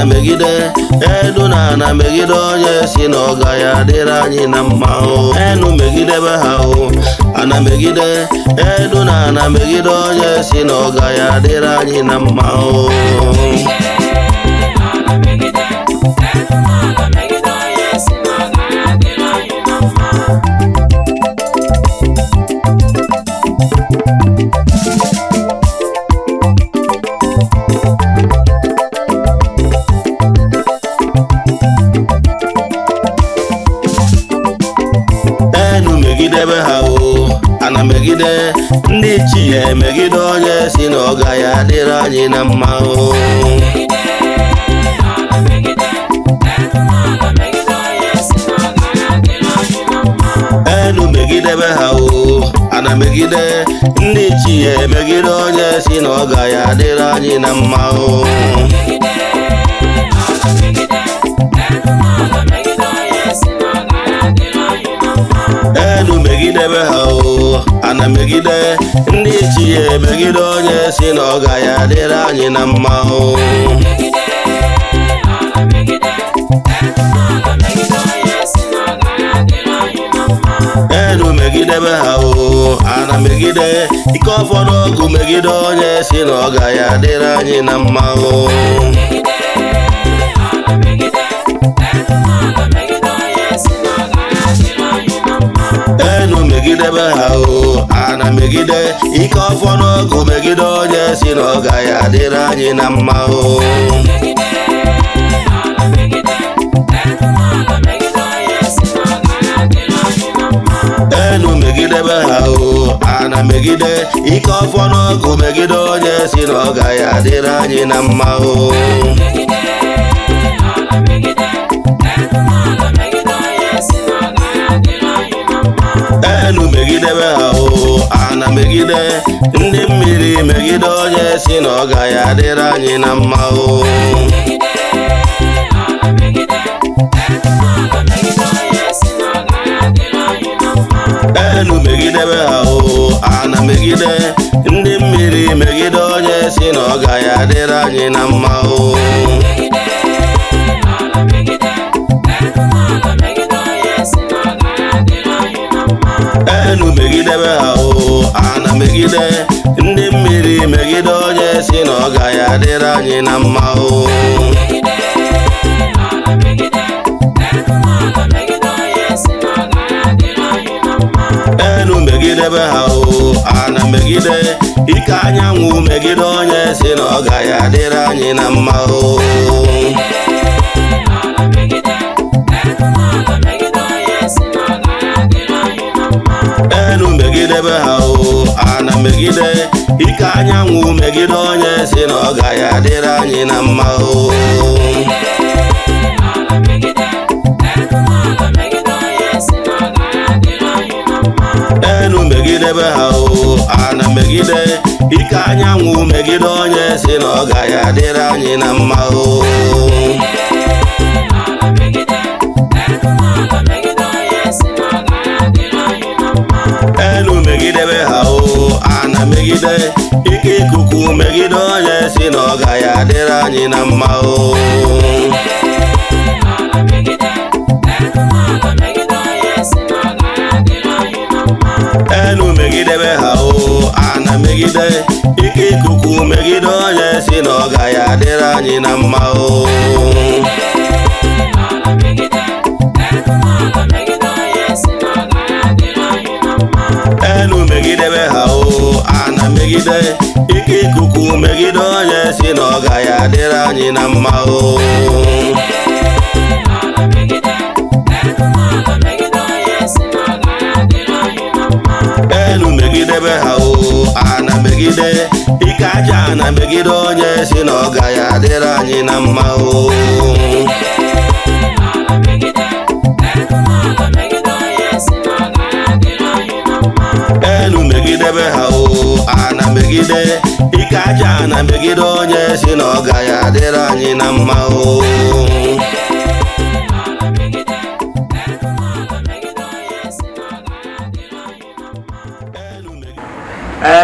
ana megide edu na ana megide onye si na ọ gaghị adịrị anyị na mma o. Enu megidebe ha o. Ana megide edu na ana megide onye si na ọ gaghị adịrị anyị na mma o. Megidebe ha o. Ana megide ndị chi ya emegide onye si na ọ gaghị adịrị anyị na mma o. Enu megidebe ha o. Ana megide ndị chi ya emegide onye si na ọ gaghị adịrị anyị na mma o. Enu megidebe ha o. Ana megide ndị chi ya emegide onye si na ọ gaghị adịrị anyị na mma o. Enu megidebe ha o. Ana megide ike ọfọdụ ọgụ megide onye si na ọ gaghị adịrị anyị na mma o. Enu megidebe ha o. Ana megide ike ọfọ n'ọgụ megide onye si na ọ gaghị adịrị anyị na mma o. Enu megidebe ha o. Ana megide ike ọfọ n'ọgụ megide onye si na ọ gaghị adịrị anyị na mma o. Enu megidebe ha o. Ana megide ndị mmiri megide onye si na ọ gaghị adịrị anyị na mma o. Enu megidebe ha o. Ana megide ndị mmiri megide onye si na ọ gaghị adịrị anyị na mma o. Enu megidebe ha o. Ana megide ndị mmiri megide onye si na ọ gaghị adịrị anyị na mma o. Enu megidebe ha o. Ana megide ike anyanwụ megide onye si na ọ gaghị adịrị anyị na mma o. Enu megidebe ha o. Ana megide ike anyanwụ megide onye si na ọ gaghị adịrị anyị na mma o. Enu megidebe ha o. Ana megide ike anyanwụ megide onye si na ọ gaghị adịrị anyị na mma o. Enu megidebe ha o. Ana megide ike ikuku megide onye si na ọ gaghị adịrị anyị na mma o. Enu megidebe ha o. Ana megide ike ikuku megide onye si na ọ gaghị adịrị anyị na mma o. Enu megidebe ha o. Ana megide ike ikuku megide onye si na ọ gaghị adịrị anyị na mma o. Enu megidebe ha o. Ana megide ike aja ana megide onye si na ọ gaghị adịrị anyị na mma o. Enu megidebe ha o. Ana megide ike aja ana megide onye si na ọ gaghị adịrị anyị na mma o.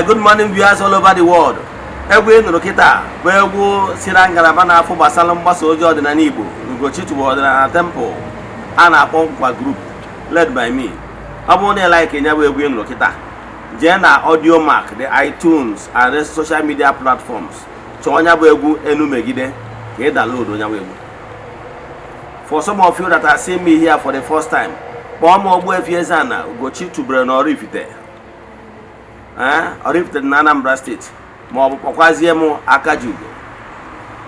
Good morning, viewers all over the world. egwu ị nụrụ kịta bụ egwu si na ngalaba na-afụ gbasara mgbasa ozi ọdịnala Igbo Ugochi tụbụ ọdịnala temple a na-akpọ Nkwa group led by me. Ọ bụrụ na like nya bụ egwu ị nụrụ kịta, jee na audio mark the iTunes and the social media platforms chọọ nya bụ egwu enu megide ka ị download nya bụ egwu. For some of you that are seeing me here for the first time, kpọọ m Ogbuefi Eze-Ana Ugochi tụbere na Oraifite na Anambra State, ma ọ bụ kpọkwazie m Akajugo.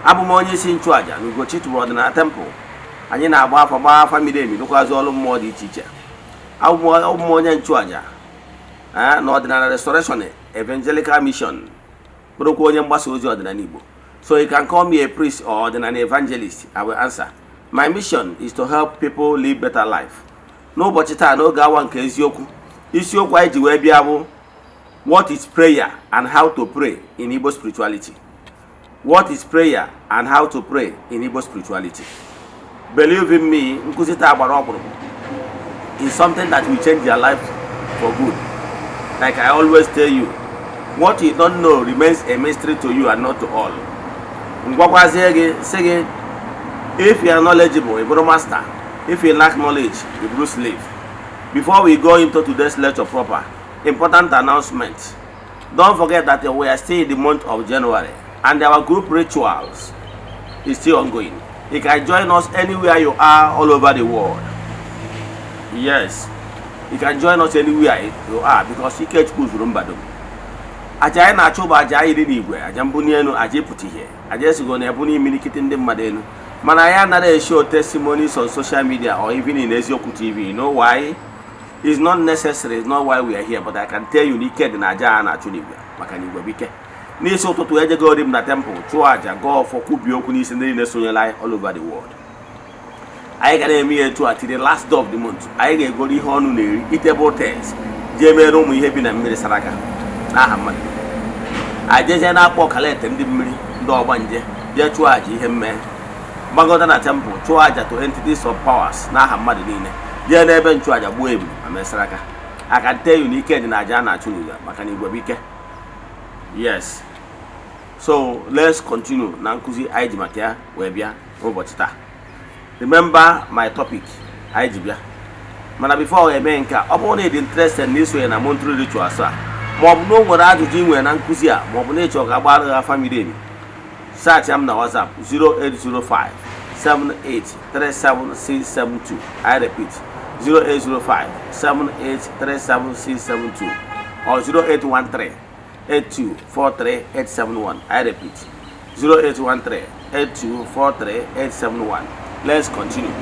Abụ m onye isi nchụaja na Ugochi tụbere ọdịnala temple. Anyị na-agba afa miri emi dụkwazị ọrụ mmụọ dị iche iche. Abụ m onye nchụaja na ọdịnala restoration evangelical mission, bụrụkwa onye mgbasa ozi ọdịnala Igbo. So you can call me a priest or ọdịnala evangelist. I will answer. My mission is to help people live better life. N'ụbọchị taa n'oge awa nke eziokwu, isiokwu anyị ji wee bịa bụ what is prayer and how to pray in Igbo spirituality. What is prayer and how to pray in Igbo spirituality? Believe in me, nkuzi taa gbara ọkpụrụkpụ is something that will change your life for good. Like I always tell you, what you don't know remains a mystery to you and not to all. Ngwakwazie gị sị gị, if you are knowledgeable, you are master. If you lack knowledge, you are slave. Before we go into today's lecture proper, important announcement. Don't forget that we are still in the month of January and our group rituals is still ongoing. You can join us anywhere you are all over the world. Yes, you can join us anywhere you are because you can't choose Rumbado. Ajay na choba ajay di nigwe, ajambuni enu ajay puti here. Ajay sigone abuni minikiti ndi madenu. Mana ya nada show testimonies on social media or even in Ezioku TV. You know why? It's not necessary. It's not why we are here. But I can tell you, Niked and Eze-Ana actually Makani Webike. Niso to Eje God in the temple, Chuaja, go for Kubiokunis and the Sonalai all over the world. I got a mere to the last day of the month. I get Godi Honuni, eatable test. Jeme Romu Hebin and Mirisaraka. Nahaman. I just end up Pokalet and the Miri, Dobanje, Jetuaji, him. Magodana temple, Chuaja to entities of powers, Nahamadine. Yeah, never Chuaja Buem, Amesraka. I can tell you, Niked and Eze-Ana Chuluga, Makani Webike. Yes. So let's continue. Nankuzi Aijimakia, Webia, Robotita. Remember my topic, Aijibia. Mana before I make upon it interested in this way and I'm on through rituals. Mob no what I do when Nankuzia, Mob nature about a family. Search am na WhatsApp 0805 7837672. I repeat 0805 7837672 or 0813 8243871. I repeat 0813 8243871. Let's continue.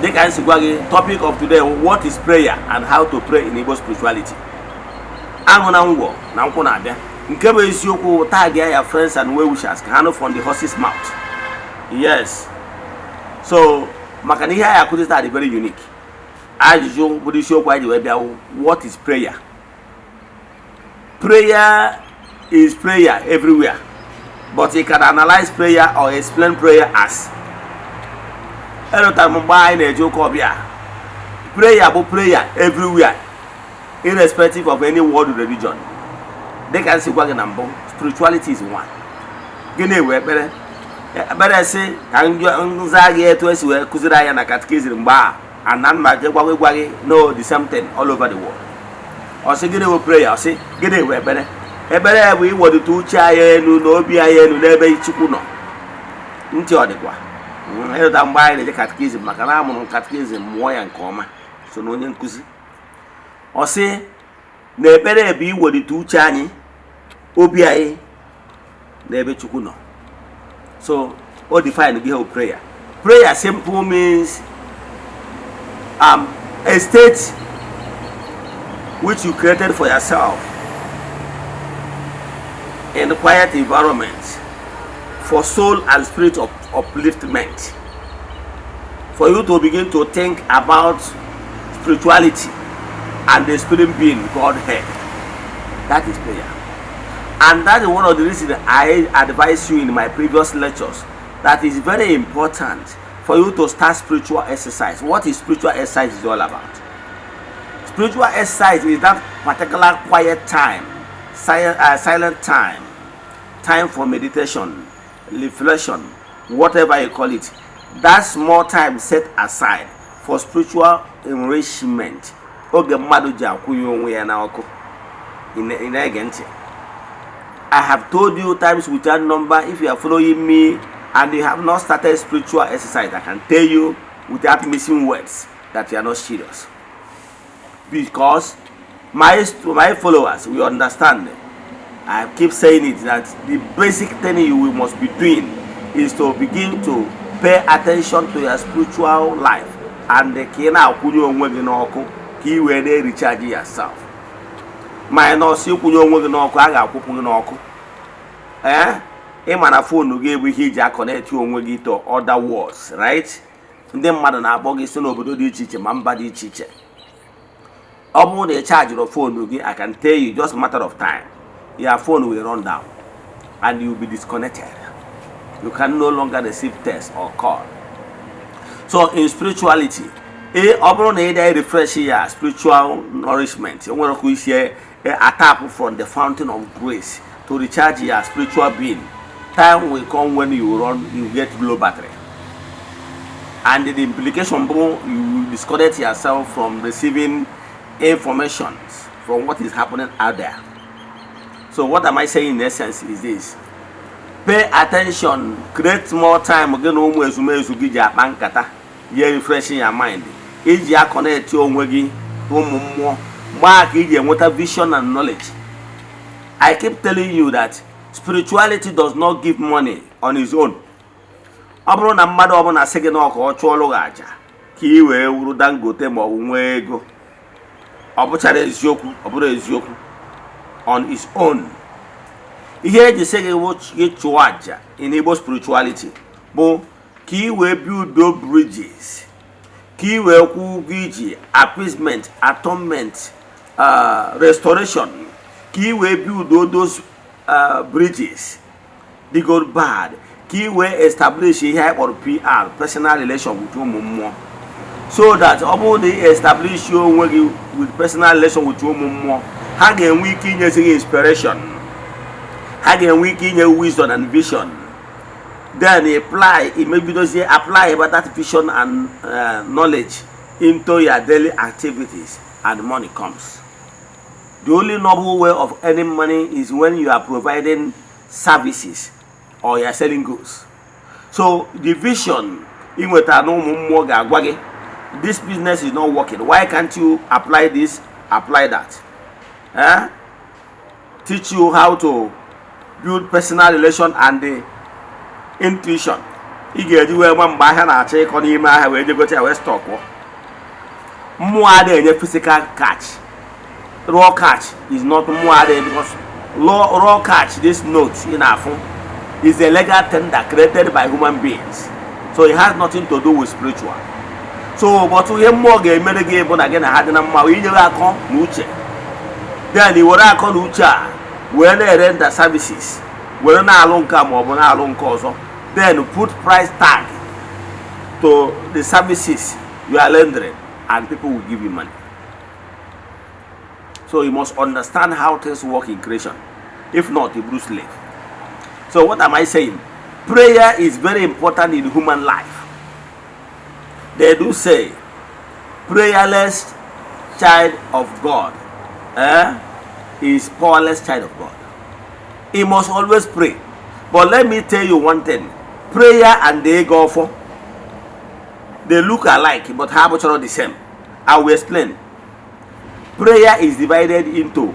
The topic of today: what is prayer and how to pray in Igbo spirituality. Angonango, Nankonabia. Nkebe isiokwu tag your friends and well-wishers can from the horse's mouth. Yes. So, makani here I could start very unique. As you would show what is prayer? Prayer is prayer everywhere. But you can analyze prayer or explain prayer as prayer but prayer everywhere, irrespective of any world religion. They can see what number spirituality is one. Gene we better say can you nzage to us we kuzira ya na catechism ba and nan ma je gwagwe no the same thing all over the world. Or say gene we prayer or say gene we better ebere we wodu to uche ayenu no obi ayenu na ebe ichukwu no nti odikwa da mgbe anyị na catechism maka na amụrụ catechism mmụọ ya nke ọma so na onye nkuzi ọ sị na ekpere ebe iwelite uche anyị obi anyị na ebe Chukwu nọ. So o define the whole prayer. Prayer simple means a state which you created for yourself in a quiet environment for soul and spirit of upliftment, for you to begin to think about spirituality and the spirit being Godhead. That is prayer. And that is one of the reasons I advise you in my previous lectures that is very important for you to start spiritual exercise. What is spiritual exercise is all about? Spiritual exercise is that particular quiet time, silent time for meditation, reflection, whatever you call it. That small time set aside for spiritual enrichment. Oge mmadụ ji akwụnye onwe ya na ọkụ. Ị na-ege ntị. I have told you times without number, if you are following me and you have not started spiritual exercise, I can tell you without missing words that you are not serious. Because my followers will understand. I keep saying it, that the basic thing you must be doing is to begin to pay attention to your spiritual life, and the kina akwụnye onwe gị n'ọkụ ka ị wee recharge yourself. Minus ịkwụnye onwe gị n'ọkụ, a ga-akwụpụ gị n'ọkụ. Ịma na phone gị bụ ihe iji connect onwe gị to other worlds, right? Ndị mmadụ na-akpọ gị si n'obodo dị iche iche ma mba dị iche iche. Ọ bụrụ na ị charge phone gị, I can tell you, just a matter of time, your phone will run down and you will be disconnected. You can no longer receive text or call. So in spirituality, ọ bụrụ na ị dị refresh your spiritual nourishment, you nwere ike isi a tap from the fountain of grace to recharge your spiritual being. Time will come when you get low battery. And the implication, bro, you will disconnect yourself from receiving information from what is happening out there. So what am I saying in essence is this: pay attention, create more time again. You're refreshing your mind. If you connect to more vision and knowledge. I keep telling you that spirituality does not give money on its own. Ọ bụrụ na mmadụ ọbụla asị gị na ọka ọ chụọlụ gị aja ka ị wee wuru Dangote ma ọ bụ nwee ego, ọ bụchara eziokwu, ọ bụrụ eziokwu on its own. Ihe eji sị gị chụọ aja in Igbo spirituality bụ ka ị wee build bridges, ka ị wee kwụ ụgwọ iji appeasement, atonement, restoration, ka ị wee build all those bridges, the good bad, ka ị wee establish ihe or PR, personal relation with ụmụ mmụọ, so that ọ bụrụ na ị establish onwe gị with personal relation with ụmụ mmụọ, ha ga-enwe ike inyezi gị inspiration, ha ga-enwe ike inye wisdom and vision. Then apply about that vision and knowledge into your daily activities, and money comes. The only noble way of earning money is when you are providing services or you are selling goods. So the vision, this business is not working. Why can't you apply this, apply that? Teach you how to build personal relation and the intuition. You get you one buy and check on him where you go to a stock. More than a physical catch. Raw catch is not more than, because raw catch, this note in our phone, is a legal tender created by human beings. So it has nothing to do with spiritual. So, but we have more game but again, I had a number. We never come Nuche. Then you will call Nucha when they render services. When I alone come or when I alone cause, then put price tag to the services you are rendering, and people will give you money. So you must understand how things work in creation. If not, you will slave. So what am I saying? Prayer is very important in human life. They do say, prayerless child of God is powerless child of God. He must always pray. But let me tell you one thing. Prayer and the go for, they look alike, but how much are the same? I will explain. Prayer is divided into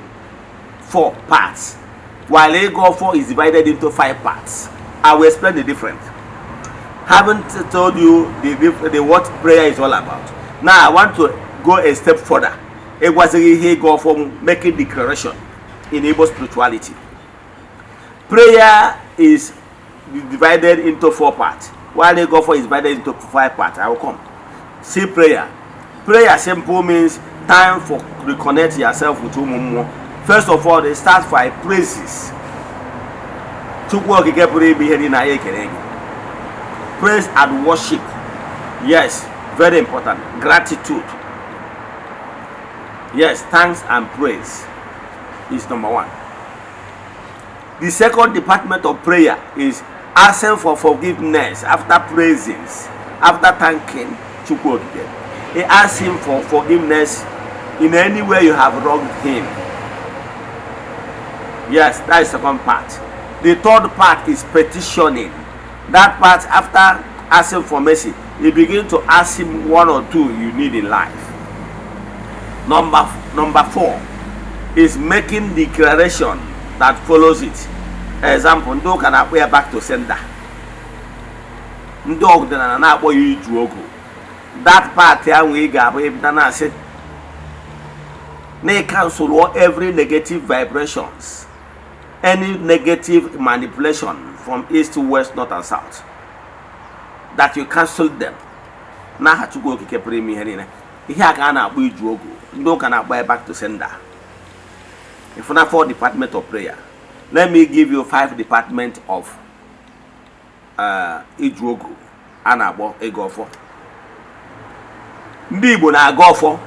4 parts, while a go for is divided into 5 parts. I will explain the difference. Haven't told you the what prayer is all about. Now I want to go a step further. It was a go for making declaration in Igbo spirituality. Prayer is divided into 4 parts, while a go for is divided into 5 parts. I will come. See prayer. Prayer simple means time for reconnect yourself with Umumu. First of all, it starts by praises. Praise and worship. Yes, very important. Gratitude. Yes, thanks and praise is number 1. The second department of prayer is asking for forgiveness after praisings, after thanking Chukwu Okike. He asks him for forgiveness in any way you have wronged him. Yes, that is the second part. The third part is petitioning. That part, after asking for mercy, you begin to ask him one or two you need in life. Number 4 is making declaration that follows it. Example, ndo ka na-akpọ ya back to sender. Ndị ọdịnala na-akpọ ya iju ogu. That part ya nwee ga-abụ ebido na-asị na cancel every negative vibrations, any negative manipulation from east to west, north and south, that you cancel them. N'aha Chukwu Okike pụrụ ime ihe niile. Ihe a ka a na-akpọ iju ogu. Ndị ụka na-akpọ ya back to sender. If not 4 department of prayer, let me give you 5 department of iju ogu a na-akpọ ịga ọfọ. Ndị Igbo na-aga ọfọ,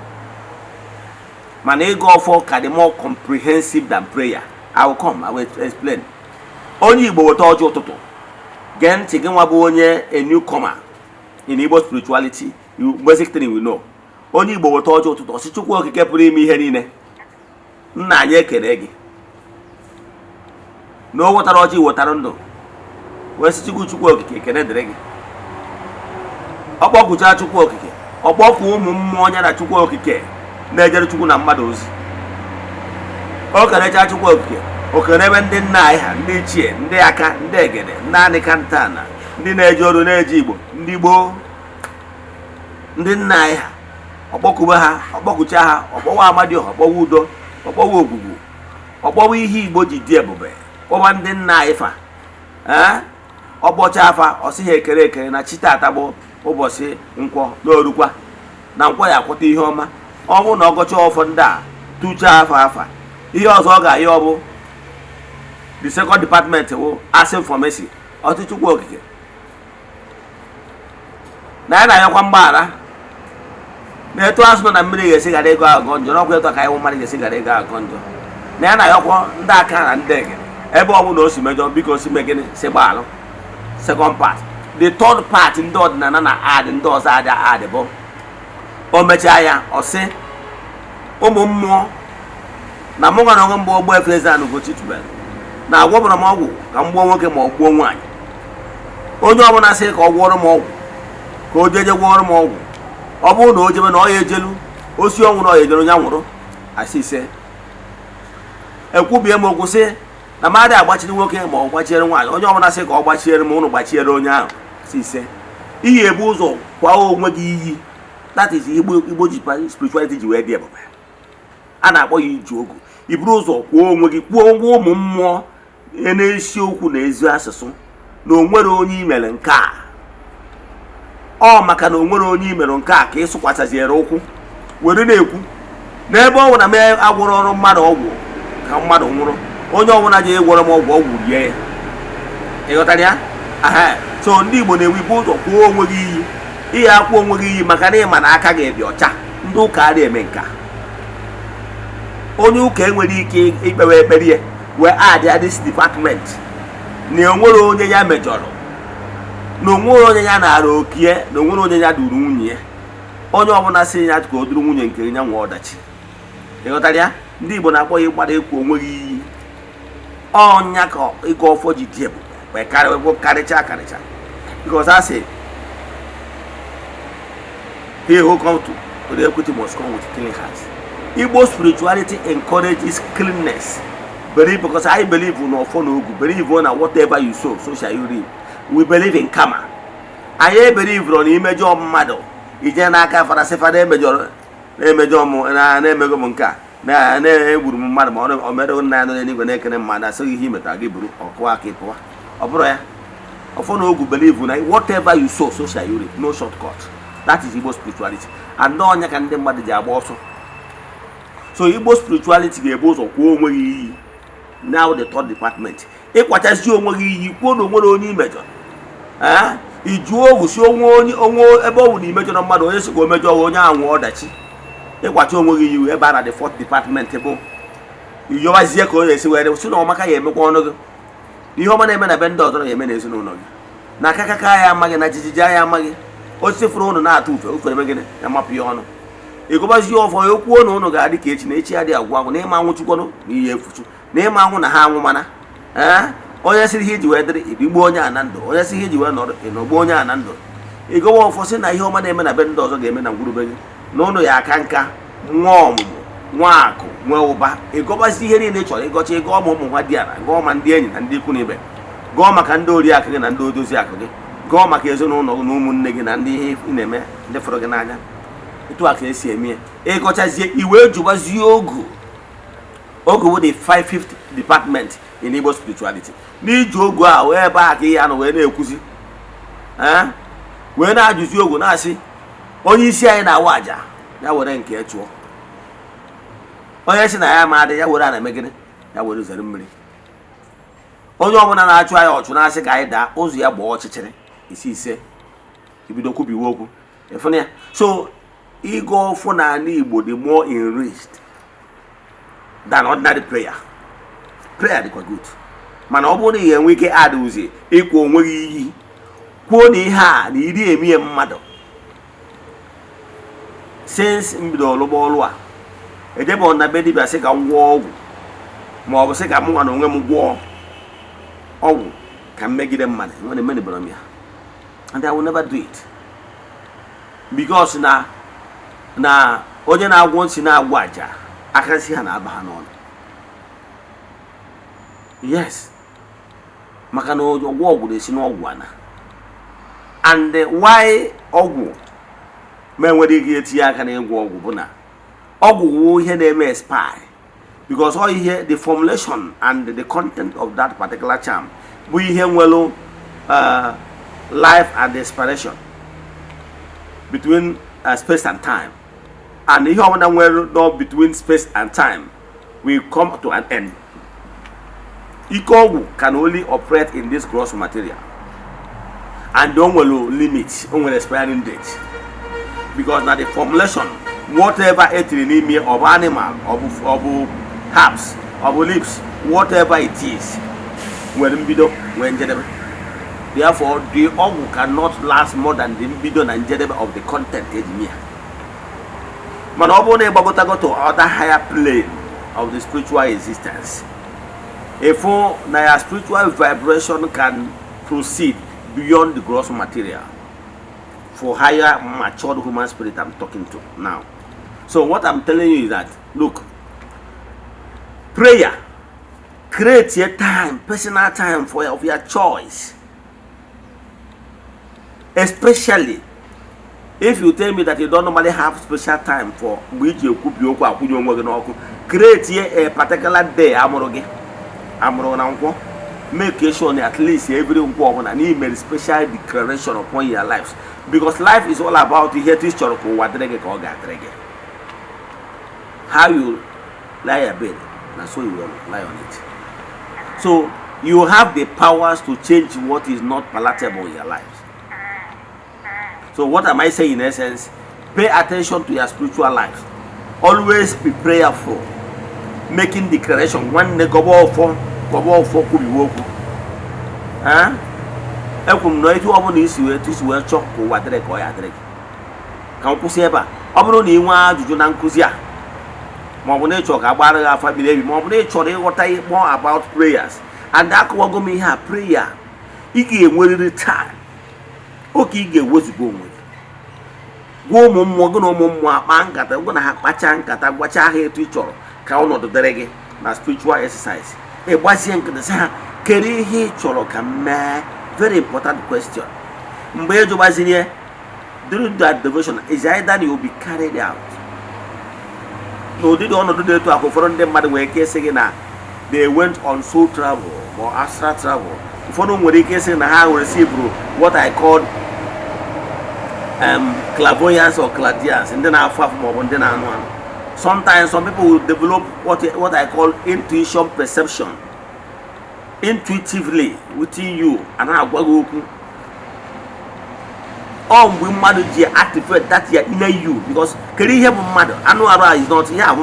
mana ịga ọfọ ka dị more comprehensive than prayer. I will explain. Onye Igbo weta ọjị ụtụtụ, gee ntị gị nwa bụ onye a newcomer in Igbo spirituality, basic thing we know. Onye Igbo weta ọjị ụtụtụ, ọsị Chukwu Okike pụrụ ime ihe niile. Nna anyị ekele gị na o wetara ọjị wetara ndụ, wee sị Chukwu Okike ekele dịrị gị. Ọkpọkụcha Chukwu Okike, ọkpọkụ ụmụ mmụọ ya na Chukwu Okike na-ejere Chukwu na mmadụ ozi. O kenecha Chukwu Okike, o kenebe ndị nna anyị ha, ndị ichie, ndị aka, ndị egede, ndị anịka ntana, ndị na-eje ọrụ na-eje Igbo, ndị gboo, ndị nna anyị ha, ọkpọkụbe ha, ọkpọkụcha ha, ọkpọwa Amadioha, ọkpọwa Udo, ọkpọwa Ogwugwu, ọkpọwa ihe Igbo ji dị ebube, ọkpọwa ndị nna anyị fa. Ọkpọcha afa, ọsị ha ekere na chi tata bụ ụbọchị nkwọ n'orukwa, na nkwọ ya akwụta ihe ọma. Ọ bụrụ na ọgọcha ọfọ ndị a tụchaa afa, ihe ọzọ ọ ga-ahịa ọ bụ the second department wụ asking for mercy. Ọtụ Chukwu Okike na ya na-ayọkwa mgbaghara na etu asụ nọ na mmiri ga-esi gara ego agọ njọ, n'ọkwa etu ka iwu mmadụ ga-esi gara ego agọ njọ. Na ya na-ayọkwa ndị aka na ndị ege ebe ọ bụ na o si mejọ, biko si megịnị si gbaalụ. Second part. The third part, ndị ọdịnala na-adị ndị ọzọ adị bụ o mechaa ya ọ sị ụmụ mmụọ na mụ ga na ọgụ mgbe ọgbọ efe Eze-Ana Ugochi tubelu na agwọbara m ọgwụ ka m gbuo nwoke ma ọ gbuo nwaanyị. Onye ọbụla sị ka ọ gwọrọ m ọgwụ ka o jeje gwọrọ m ọgwụ, ọ bụrụ na o jebe na ọ ya ejelu osi ọnwụ na ọ ya ejelu onye nwụrụ asị ise. Ekwubie m okwu sị na mmadụ agbachiri nwoke ma ọ gbachiere nwaanyị. Onye ọbụla sị ka ọ gbachiere m, ụnụ gbachiere onye ahụ asị ise. Iyi ebu ụzọ kwa onwe gị iyi. That is Igbo spirituality ji wee dị ebube. A na-akpọ ya iju ogu. Iburu ụzọ kwuo onwe gị, kwuo ngwa ụmụ mmụọ na-esi okwu na ezi asụsụ na onwere onye imere nke a. Ọ maka na onwere onye imere nke a ka ị sụkwasịziere ụkwụ were na-ekwu n'ebe ọ bụ na m agwụrụ ọrụ mmadụ ọgwụ ka mmadụ nwụrụ. Onye ọbụla ji egwọrọ m ọgwụ rie ya. Ịghọtara ya? So ndị Igbo na-ewu ibu ụzọ kwuo onwe gị iyi. Ihe akwụ onwe gị iyi maka na ịma na aka ga-ebi ọcha. Ndị ụka adịghị eme nka. Onye ụka enwere ike ikpewe ekpere ya wee adịa this department na onwere onye ya mejọrọ, na onwere onye ya na-ara okie, na onwere onye ya duru nwunye ya. Onye ọbụla sị ya ka o duru nwunye nke ya nwe ọdachi. Ịghọtara ya? Ndị Igbo na-akpọ ya ịgbada ekwu onwe gị iyi. Ọnya ka ịga ọfọ ji dị ebube wee karịcha. Because I say he who come to the equity must come with clean hands. Igbo spirituality encourages cleanness. Because I believe in Ofonogu, believe on whatever you sow, so shall you reap. We believe in karma. I believe on image of mother. Ijanaka for a separate major, na monka. Na would madam or meadow nine any connected man. I saw him at Agibru or Quakipo or Broya. Ofonogu believe in whatever you sow, so shall you reap. No shortcut. That is Igbo spirituality. And no one can them the job also. So Igbo spirituality ga-ebo ụzọ kwuo onwe gị iyi. Now the third department. Ịkwachasị onwe gị iyi, kwuo na onwere onye imejọ. Ijuo ogu si onwe ebe ọ bụ na imejọ na mmadụ onye si ka o mejọ onye ahụ ọdachi. Ịkwacha onwe gị iyi ebe a na the fourth department bụ. Iyowazie ka onye esi were si na ọmaka ya emekwa ọnụ gị. ihe ọma na-eme na be ndị ọzọ na-eme na ezinụlọ gị, na akakaka ya amaghị, na jijiji ya amaghị. Osisi fụrụ ụnụ na-atụ ufere eme gịnị ya mapụ ya ọnụ. Ịgọbazie ọfọ ya okwuo na ụnụ ga-adị ka echi, na echi ya dị agwụ agwụ, na ịma anwụ chukwanụ na ihe efuchu, na ịma anwụ na ha anwụ mana onye siri ihe iji wee dịrị igbo onye a na ndụ, onye siri ihe iji wee nọrọ ịnọgbu onye a na ndụ. Ịgọwa ọfọ sị na ihe ọma na-eme na be ndị ọzọ ga-eme na ngwurube gị, na ụnụ ya aka nka, nwa ọmụmụ, nwa akụ, nwee ụba. Ịgọbazi ihe niile ị chọrọ ịgọcha, ịgọọ ma ụmụ nwa di ala, gọọ ma ndị enyi na ndị ikwu na ibe, gọọ maka ndị oriakụ gị na ndị odozi akụ gị, gọọ maka ezinụlọ gị na ụmụnne gị na ndị ihe ị na-eme ndị fọrọ gị n'anya. Etu a ka esi eme ya. Ịgọchazie iwe jụbazie ogu bụ the 5th department in Igbo spirituality. N'iji ogu a wee ebe a ka ihe anọ wee na-ekwuzi wee na-ajụzi ogu na-asị onye isi anyị na-awa aja ya were nke chụọ, onye si na ya ma adị ya were ana megide ya were zere mmiri, onye ọbụla na-achụ anyị ọchụ na-asị ka anyị daa ụzọ ya gbaa ọchịchịrị ise ibido kwubiwe okwu ịfụna ya. So ịgọ ọfọ n'ala Igbo dị more enriched than ordinary prayer. Prayer dịkwa good, mana ọ bụrụ na ị ga-enwe ike adị uzi ịkwụ onwe gị iyi kwuo na ihe a na iri emi mmadụ since mbido ọlụgba ọlụ a ejebe na be dibịa sị ka m gwọọ ọgwụ, ma ọ bụ sị ka m nwa na onwe m gwọọ ọgwụ ka m megide mmadụ, nwere menebere m ya, and I will never do it because na onye na-agwọ nsị na-agwọ aja aka nsị ha na-aba ha n'ọnụ. Yes, maka na ọgwụ na-esi n'ọgwụ ana, and why ọgwụ ma enwere ike etinye aka na ịgwọ ọgwụ bụ na ọgwụ wụ ihe na-eme expire, because all ihe the formulation and the content of that particular charm bụ ihe nwere life and expiration between space and time, and ihe ọbụla nwere no between space and time will come to an end. Ike ọgwụ can only operate in this gross material, and o nwere limit, o nwere expiring date, because na the formulation whatever etiri n'ime of animal of herbs of leaves, whatever it is, nwere mbido nwee njedebe. Therefore the ọgwụ cannot last more than the mbido na njedebe of the content ejimi ya. Mana ọ bụrụ na ịgbagotago to other higher plane of the spiritual existence, if na your spiritual vibration can proceed beyond the gross material for higher matured human spirit I'm talking to now. So what I'm telling you is that, look, prayer, create your time, personal time of your choice. Especially if you tell me that you don't normally have special time for which you could be create a particular day. Make sure at least every woman and email special declaration upon your lives, because life is all about how you lie a bed, and so you will lie on it. So you have the powers to change what is not palatable in your lives. So what am I saying in essence? Pay attention to your spiritual life. Always be prayerful, making declaration. One negobo for could be woken. Ekum no itu obo ni siwe tu siwe chok ko wadre ko ya dre. Kan ku se ba. Oburu ni nwa ajuju na nkuzi a. Mo bu na chok agbara ga fa bi lebi. Mo bu na chok dey what more about prayers. And that ko go me here prayer. Igi enweriri time. Oke ige wezugo onwe. Gwo mo mo go no mo mo akpa nkata go na ha kpacha nkata gwacha ha etu choro ka onodo dere gi na spiritual exercise. E gbasie nkata sa kere ihe choro ka me. Very important question. Mgbe ejo gbazinye during that devotion is either you will be carried out. No did onodo dey to akoforo ndị mmadụ nwere ike sị gị na they went on soul travel or astral travel. Ụfọdụ nwere ike sị na ha receive what I call clairvoyance or clairvoyance, and then sometimes some people will develop what I call intuition perception intuitively within you, and I go we mother activate that here inner you, because carry mother is not here.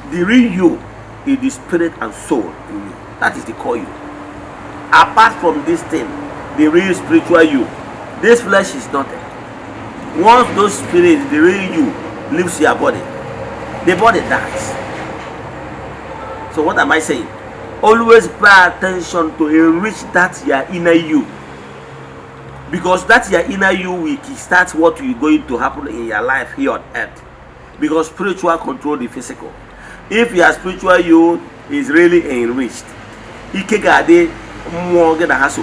The real you is the spirit and soul in you. That is the core you. Apart from this thing, the real spiritual you, this flesh is nothing. Once those spirits, the real you, leaves your body, the body dies. So what am I saying? Always pay attention to enrich that your inner you, because that your inner you will start what is going to happen in your life here on earth. Because spiritual control the physical. If your spiritual you is really enriched, ike ga-adị mmụọ gị na ha so,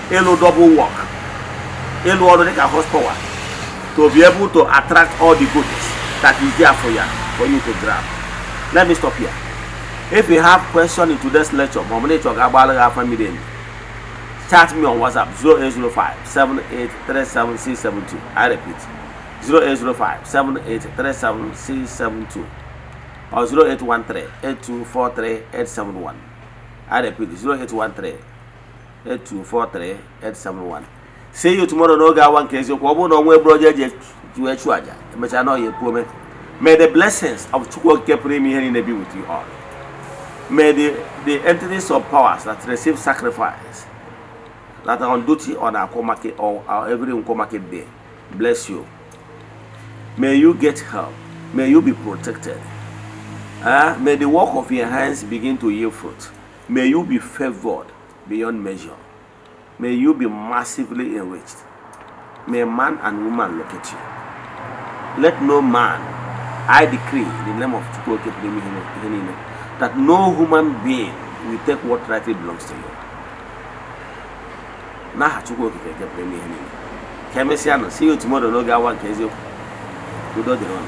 ịlụ double work, ịlụ ọrụ dịka horsepower, to be able to attract all the goodness that is there for you to grab. Let me stop here. If you have question in today's lecture, chat me on WhatsApp 0805 7837672. I repeat, 0805 7837672 or 0813 8243 871. I repeat, 0813 8243 871. See you tomorrow. No guy one case. May the blessings of Chukwu Kepremi be with you all. May the entities of powers that receive sacrifice, that are on duty on our market or every market day, bless you. May you get help. May you be protected. May the work of your hands begin to yield fruit. May you be favored beyond measure. May you be massively enriched. May man and woman look at you. Let no man, I decree in the name of Chukwu that no human being will take what rightly belongs to you. Nah, Chukwu see you tomorrow. No, one case. Good on.